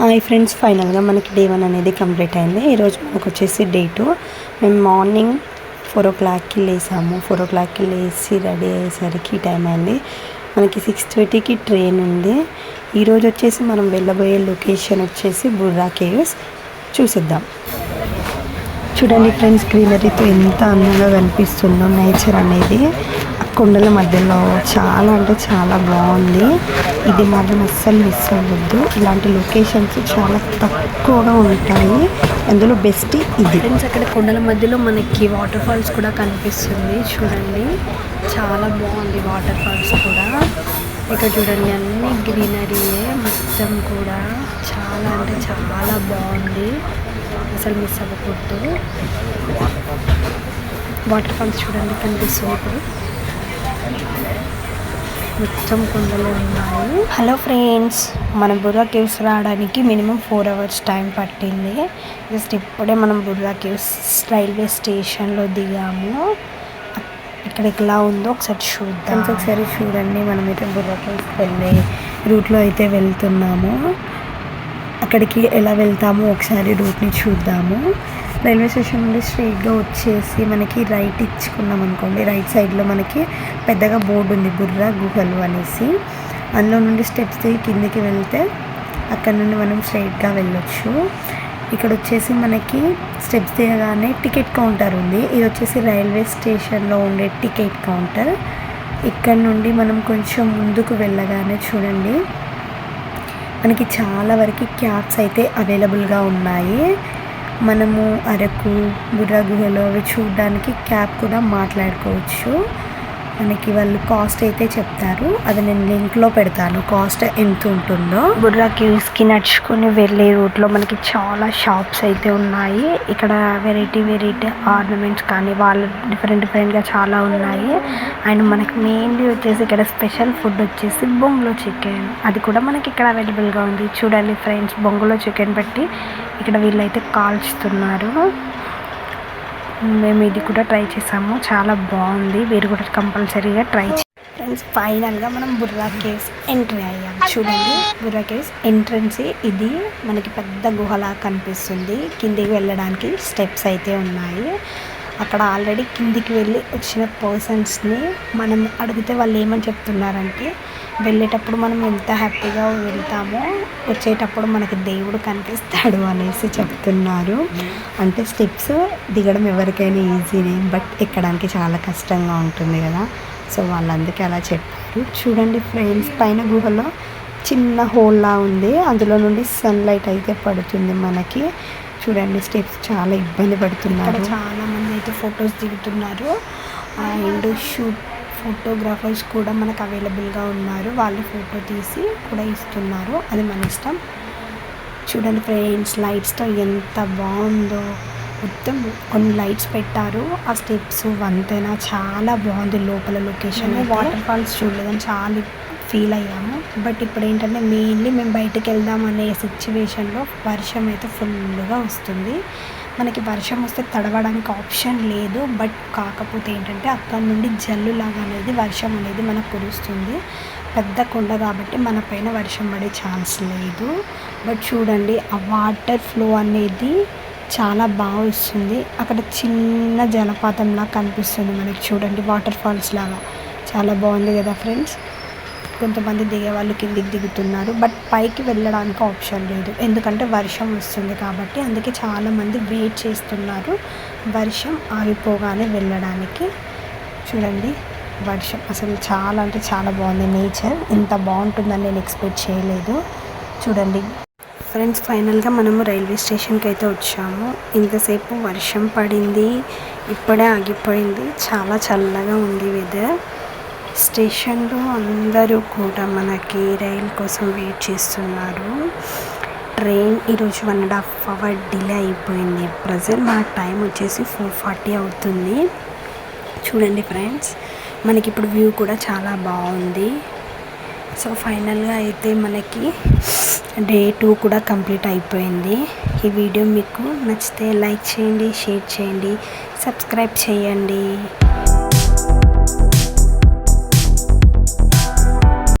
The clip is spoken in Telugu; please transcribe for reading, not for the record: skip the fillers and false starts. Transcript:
హాయ్ ఫ్రెండ్స్, ఫైనల్గా మనకి డే 1 అనేది కంప్లీట్ అయింది. ఈరోజు మనకు వచ్చేసి డే 2. మేము మార్నింగ్ 4 o'clockకి లేసాము. 4 o'clockకి లేచి రెడీ అయ్యేసరికి టైం అయింది. మనకి 6:30కి ట్రైన్ ఉంది. ఈరోజు వచ్చేసి మనం వెళ్ళబోయే లొకేషన్ వచ్చేసి బుర్రా కేవ్స్. చూసిద్దాం. చూడండి ఫ్రెండ్స్, గ్రీనరీతో ఎంత అందంగా కనిపిస్తుందో నేచర్ అనేది. కొండల మధ్యలో చాలా అంటే చాలా బాగుంది. ఇది మాత్రం అస్సలు మిస్ అవ్వద్దు. ఇలాంటి లొకేషన్స్ చాలా తక్కువగా ఉంటాయి, అందులో బెస్ట్ ఇది. ఫ్రెండ్స్, అక్కడ కొండల మధ్యలో మనకి వాటర్ ఫాల్స్ కూడా కనిపిస్తుంది. చూడండి, చాలా బాగుంది వాటర్ ఫాల్స్ కూడా. ఇక్కడ చూడండి, అన్ని గ్రీనరీయే మొత్తం కూడా. చాలా అంటే చాలా బాగుంది, అసలు మిస్ అవ్వకూడదు. వాటర్ ఫాల్స్ చూడండి కనిపిస్తుంది. ఇప్పుడు మొత్తం కొండలు ఉన్నాయి. హలో ఫ్రెండ్స్, మన బుర్రా కేవ్స్ రావడానికి మినిమం 4 hours టైం పట్టింది. జస్ట్ ఇప్పుడే మనం బుర్రా కేవ్స్ రైల్వే స్టేషన్లో దిగాము. ఇక్కడ ఎలా ఉందో ఒకసారి చూద్దాం. ఒకసారి చూడండి, మనమైతే బుర్రా కేవ్స్ వెళ్ళే రూట్లో అయితే వెళ్తున్నాము. అక్కడికి ఎలా వెళ్తామో ఒకసారి రూట్ని చూద్దాము. రైల్వే స్టేషన్ నుండి స్ట్రైట్గా వచ్చేసి మనకి రైట్ ఇచ్చుకున్నాం అనుకోండి, రైట్ సైడ్లో మనకి పెద్దగా బోర్డు ఉంది, బుర్రా గుహలు అనేసి. అందులో నుండి స్టెప్స్ దిగి కిందికి వెళ్తే అక్కడ నుండి మనం స్ట్రైట్గా వెళ్ళొచ్చు. ఇక్కడ వచ్చేసి మనకి స్టెప్స్ దిగగానే టికెట్ కౌంటర్ ఉంది. ఇది వచ్చేసి రైల్వే స్టేషన్లో ఉండే టికెట్ కౌంటర్. ఇక్కడ నుండి మనం కొంచెం ముందుకు వెళ్ళగానే చూడండి, మనకి చాలా వరకు క్యాబ్స్ అయితే అవైలబుల్గా ఉన్నాయి. మనము అరకు, బుర్రా గుహలు అవి చూడడానికి క్యాబ్ కూడా మాట్లాడుకోవచ్చు. మనకి వాళ్ళు కాస్ట్ అయితే చెప్తారు, అది నేను లింక్లో పెడతాను, కాస్ట్ ఎంత ఉంటుందో. బుర్రా కేవ్స్కి నడుచుకొని వెళ్ళే రూట్లో మనకి చాలా షాప్స్ అయితే ఉన్నాయి. ఇక్కడ వెరైటీ ఆర్నమెంట్స్ కానీ వాళ్ళు డిఫరెంట్గా చాలా ఉన్నాయి. అండ్ మనకి మెయిన్లీ వచ్చేసి ఇక్కడ స్పెషల్ ఫుడ్ వచ్చేసి బొంగులో చికెన్, అది కూడా మనకి ఇక్కడ అవైలబుల్గా ఉంది. చూడండి ఫ్రెండ్స్, బొంగులో చికెన్ పెట్టి ఇక్కడ వీళ్ళైతే కాల్చుతున్నారు. మేము ఇది కూడా ట్రై చేసాము, చాలా బాగుంది. మీరు కూడా కంపల్సరీగా ట్రై చేయండి. ఫ్రెండ్స్, ఫైనల్గా మనం బుర్రా కేవ్స్ ఎంట్రీ అయ్యాము. చూడండి, బుర్రా కేవ్స్ ఎంట్రన్స్ ఇది. మనకి పెద్ద గుహలా కనిపిస్తుంది. కిందికి వెళ్ళడానికి స్టెప్స్ అయితే ఉన్నాయి. అక్కడ ఆల్రెడీ కిందికి వెళ్ళి వచ్చిన పర్సన్స్ని మనం అడిగితే వాళ్ళు ఏమని చెప్తున్నారంటే, వెళ్ళేటప్పుడు మనం ఎంత హ్యాపీగా వెళ్తామో వచ్చేటప్పుడు మనకి దేవుడు కనిపిస్తాడు అనేసి చెప్తున్నారు. అంటే స్టెప్స్ దిగడం ఎవరికైనా ఈజీనే, బట్ ఎక్కడానికి చాలా కష్టంగా ఉంటుంది కదా, సో వాళ్ళందుకే అలా చెప్పారు. చూడండి ఫ్రెండ్స్, పైన గుహలో చిన్న హోల్లా ఉంది, అందులో నుండి సన్లైట్ అయితే పడుతుంది మనకి. చూడండి, స్టెప్స్ చాలా ఇబ్బంది పడుతున్నారు. చాలా మంది అయితే ఫొటోస్ దిగుతున్నారు. అండ్ ఫోటోగ్రాఫర్స్ కూడా మనకు అవైలబుల్గా ఉన్నారు. వాళ్ళు ఫోటో తీసి కూడా ఇస్తున్నారు, అది మన ఇష్టం. చూడండి ఫ్రెండ్స్, లైట్స్తో ఎంత బాగుందో. మొత్తం కొన్ని లైట్స్ పెట్టారు. ఆ స్టెప్స్ వంతెన చాలా బాగుంది. లోపల లొకేషన్ వాటర్ ఫాల్స్ చూడలేదని చాలా ఫీల్ అయ్యాము. బట్ ఇప్పుడు ఏంటంటే మెయిన్లీ మేము బయటకు వెళ్దాం అనే సిచ్యువేషన్లో వర్షం అయితే ఫుల్గా వస్తుంది. మనకి వర్షం వస్తే తడవడానికి ఆప్షన్ లేదు. బట్ కాకపోతే ఏంటంటే అక్కడ నుండి జల్లులాగా అనేది వర్షం అనేది మనకు కురుస్తుంది. పెద్ద కొండ కాబట్టి మన పైన వర్షం పడే ఛాన్స్ లేదు. బట్ చూడండి, ఆ వాటర్ ఫ్లో అనేది చాలా బాగా వస్తుంది. అక్కడ చిన్న జలపాతంలా కనిపిస్తుంది మనకి. చూడండి, వాటర్ ఫాల్స్ లాగా చాలా బాగుంది కదా ఫ్రెండ్స్. కొంతమంది దిగే వాళ్ళు కిందికి దిగుతున్నారు, బట్ పైకి వెళ్ళడానికి ఆప్షన్ లేదు, ఎందుకంటే వర్షం వస్తుంది కాబట్టి. అందుకే చాలామంది వెయిట్ చేస్తున్నారు వర్షం ఆగిపోగానే వెళ్ళడానికి. చూడండి, వర్షం అసలు చాలా అంటే చాలా బాగుంది. నేచర్ ఇంత బాగుంటుందని నేను ఎక్స్పెక్ట్ చేయలేదు. చూడండి ఫ్రెండ్స్, ఫైనల్గా మనము రైల్వే స్టేషన్కి అయితే వచ్చాము. ఇంతసేపు వర్షం పడింది, ఇప్పుడే ఆగిపోయింది. చాలా చల్లగా ఉంది వెదర్. స్టేషన్లో అందరూ కూడా మనకి రైల్ కోసం వెయిట్ చేస్తున్నారు. ట్రైన్ ఈరోజు 1.5 hour డిలే అయిపోయింది. ప్రజెంట్ మన టైం వచ్చేసి 4:40 అవుతుంది. చూడండి ఫ్రెండ్స్, మనకి ఇప్పుడు వ్యూ కూడా చాలా బాగుంది. సో ఫైనల్గా అయితే మనకి డే 2 కూడా కంప్లీట్ అయిపోయింది. ఈ వీడియో మీకు నచ్చితే లైక్ చేయండి, షేర్ చేయండి, సబ్స్క్రైబ్ చేయండి.